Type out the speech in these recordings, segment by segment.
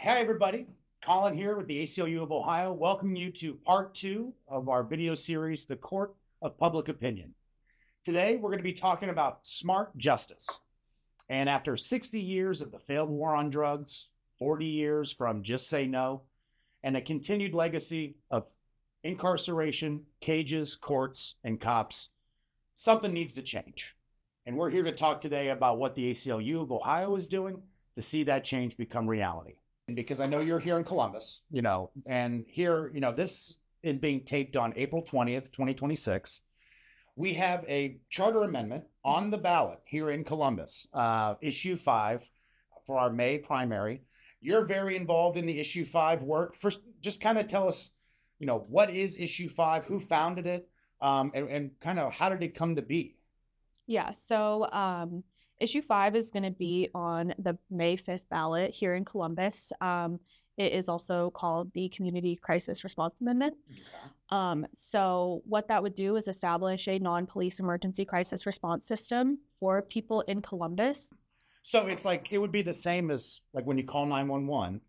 Hey, everybody. Colin here with the ACLU of Ohio, welcoming you to part two of our video series, The Court of Public Opinion. Today, we're going to be talking about smart justice. And after 60 years of the failed war on drugs, 40 years from Just Say No, and a continued legacy of incarceration, cages, courts, and cops, something needs to change. And we're here to talk today about what the ACLU of Ohio is doing to see that change become reality. And because I know you're here in Columbus, and here, this is being taped on April 20th, 2026. We have a charter amendment on the ballot here in Columbus, issue 5 for our May primary. You're very involved in the issue 5 work. First, just kind of tell us, what is issue 5, who founded it, and kind of how did it come to be? Yeah, so issue 5 is going to be on the May 5th ballot here in Columbus. It is also called the Community Crisis Response Amendment. Okay. So what that would do is establish a non-police emergency crisis response system for people in Columbus. So it's like it would be the same as like when you call 911,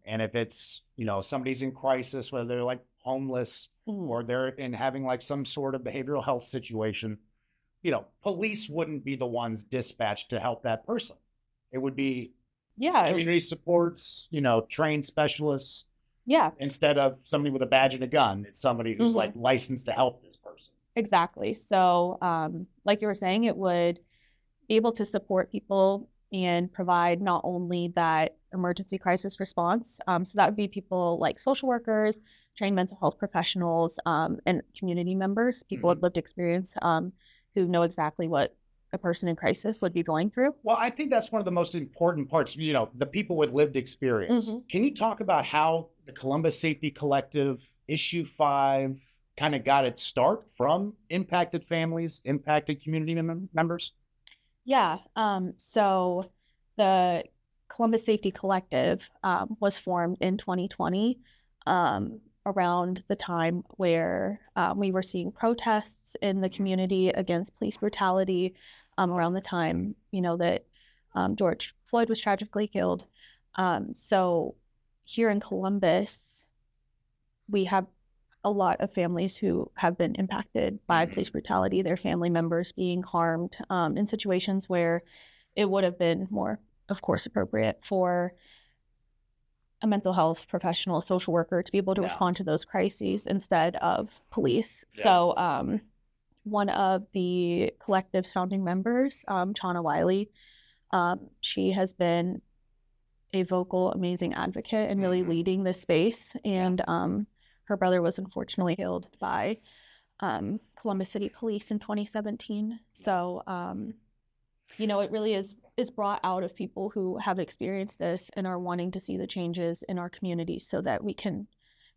and if it's, somebody's in crisis, whether they're like homeless or they're having like some sort of behavioral health situation, police wouldn't be the ones dispatched to help that person. It would be community supports, trained specialists. Yeah. Instead of somebody with a badge and a gun, it's somebody who's like licensed to help this person. Exactly. So, like you were saying, it would be able to support people and provide not only that emergency crisis response. So that would be people like social workers, trained mental health professionals, and community members, people with lived experience, who know exactly what a person in crisis would be going through. Well, I think that's one of the most important parts, the people with lived experience. Can you talk about how the Columbus Safety Collective issue 5 kind of got its start from impacted families, impacted community members? Yeah. So the Columbus Safety Collective was formed in 2020, around the time where we were seeing protests in the community against police brutality, around the time, that George Floyd was tragically killed. So here in Columbus, we have a lot of families who have been impacted by police brutality, their family members being harmed, in situations where it would have been more, of course, appropriate for a mental health professional, social worker to be able to respond to those crises instead of police. Yeah. So one of the collective's founding members, Chana Wiley, she has been a vocal, amazing advocate and really leading this space. And her brother was unfortunately killed by Columbus City Police in 2017. So, it really is brought out of people who have experienced this and are wanting to see the changes in our community so that we can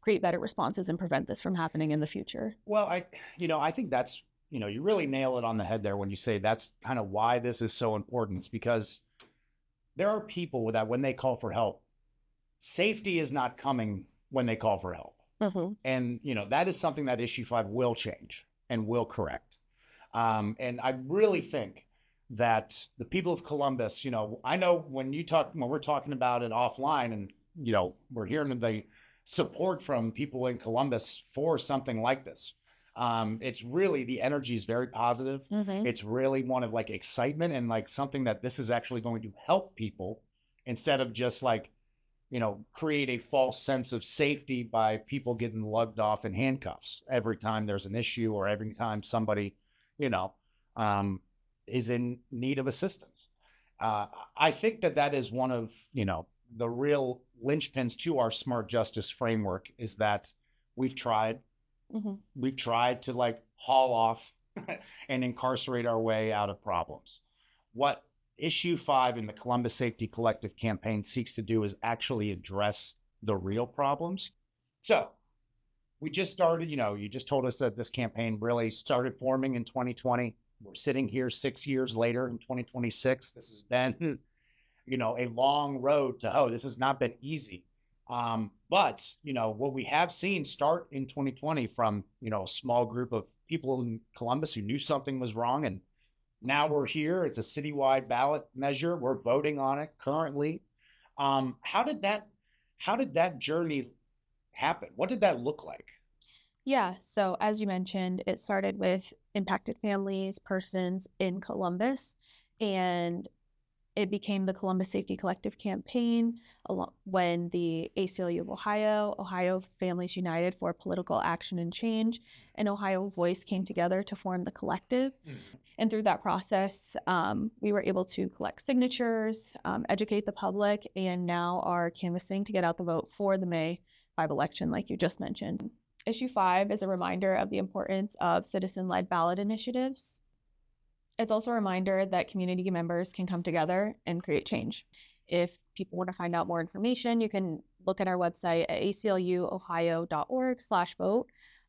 create better responses and prevent this from happening in the future. Well, I think that's, you really nail it on the head there when you say that's kind of why this is so important. It's because there are people that when they call for help, safety is not coming when they call for help. And, that is something that issue 5 will change and will correct. And I really think that the people of Columbus, I know when we're talking about it offline and, we're hearing the support from people in Columbus for something like this. It's really, the energy is very positive. It's really one of like excitement and like something that this is actually going to help people instead of just like, create a false sense of safety by people getting lugged off in handcuffs every time there's an issue or every time somebody, is in need of assistance. I think that is one of, the real linchpins to our smart justice framework is that we've tried to like haul off and incarcerate our way out of problems. What issue 5 in the Columbus Safety Collective campaign seeks to do is actually address the real problems. So we just started, you just told us that this campaign really started forming in 2020. We're sitting here 6 years later in 2026. This has been, a long road to, this has not been easy. But, what we have seen start in 2020 from, a small group of people in Columbus who knew something was wrong. And now we're here. It's a citywide ballot measure. We're voting on it currently. How did that How did that journey happen? What did that look like? Yeah, so as you mentioned, it started with impacted families, persons in Columbus, and it became the Columbus Safety Collective campaign when the ACLU of Ohio, Ohio Families United for Political Action and Change, and Ohio Voice came together to form the collective. And through that process, we were able to collect signatures, educate the public, and now are canvassing to get out the vote for the May 5 election, like you just mentioned. Issue 5 is a reminder of the importance of citizen-led ballot initiatives. It's also a reminder that community members can come together and create change. If people want to find out more information, you can look at our website at acluohio.org/vote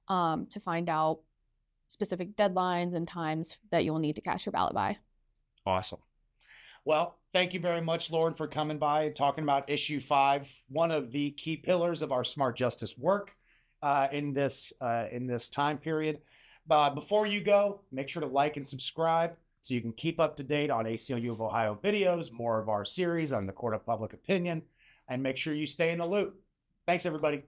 to find out specific deadlines and times that you will need to cast your ballot by. Awesome. Well, thank you very much, Lauren, for coming by and talking about issue 5, one of the key pillars of our smart justice work in this time period. But before you go, make sure to like and subscribe so you can keep up to date on ACLU of Ohio videos, more of our series on the Court of Public Opinion, and make sure you stay in the loop. Thanks, everybody.